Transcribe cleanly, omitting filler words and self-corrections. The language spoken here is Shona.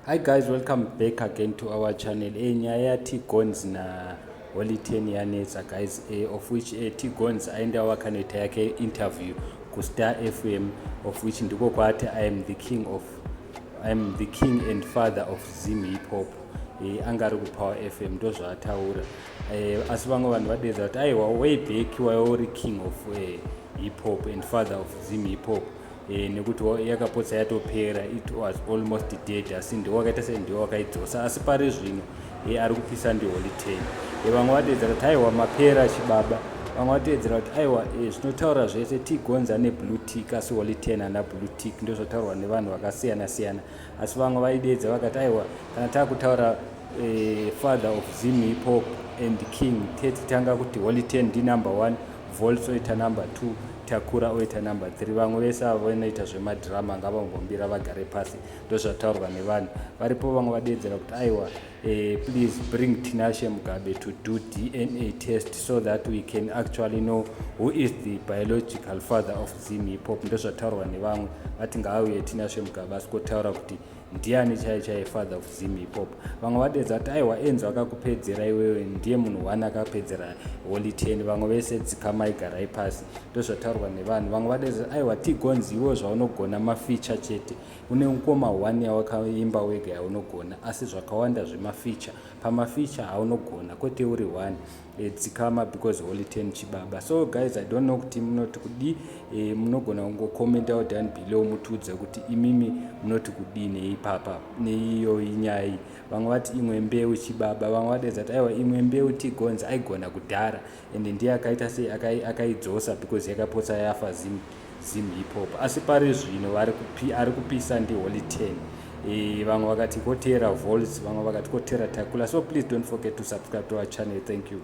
Hi guys, welcome back again to our channel. Nyaya TiGonz na Holy Ten yanetsa guys, of which TiGonz aenda wakaneta yake interview ku Star FM, of which ndiko kwati I am the king and father of Zim hip hop. Angari ku Power FM ndo zvataura. Asi vamwe vanhu vadedza kuti aiwa way back wauri king of hip hop and father of Zim hip hop. Nekuti yakapotsa yatopera, it was almost dead, asi ndiwo wakaita sendiwo wakaidzosa, asi pari zvino ari kupisa ndiHoly Ten. Vamwe vadedzera kuti aiwa mapera chibaba, vamwe vatedzera kuti aiwa zvinotaura zvese TiGonz ane blue tick asi Holy Ten ana blue tick, ndo zvotaurwa nevanhu vakasiyana siyana. Asi vamwe vaidedza vakati aiwa kana takutaura father of Zim hip hop and king, tanga kuti Holy Ten ndi number 1, Volts oita number 2, Takura oita number 3. Vamwe vese avo vanoita zvemadhirama ngavambombira vagare pasi, ndo zvataurwa nevanhu. Varipo vamwe vadedzera kuti aiwa please bring Tinashe Mugabe to do DNA test so that we can actually know who is the biological father of Zim hip hop. Ndo zvataurwa nevamwe vati ngaauye Tinashe Mugabe asikotaura kuti ndiani chaiye father of Zim hip hop. Vamwe vadedza kuti aiwa enzo akakupedzera iwewe ndiye munhu wani akapedzera Holy Ten, vamwe vese dzikamaigara pasi, ndo zvataurwa nevanhu. Vamwe vadedza aiwa TiGonz iwo zvaunogona mafeature chete, une ngoma 1 yawakaimba wega yaunogona, asi zvakawanda zvemafeature, pamafeature haunogona kwete uri 1 dzikama because Holy Ten chibaba. So guys, I don't know kuti munoti kudi, munogona kungokomenta down below mutudze kuti imimi munoti kudini ipapa neiyo inyaya. Vamwe vati imwe mbewu chibaba, vamwe vadedza kuti aiwa imwe mbewu TiGonz aigona kudhara ende ndiye akaita sei akaidzosa because yakapotsa yafa Zim hip hop. Asi pari zvino ari kupisa ndiHoly Ten. Vamwe vakati kotera Volts, vamwe vakati kotera Takura. So please don't forget to subscribe to our channel. Thank you.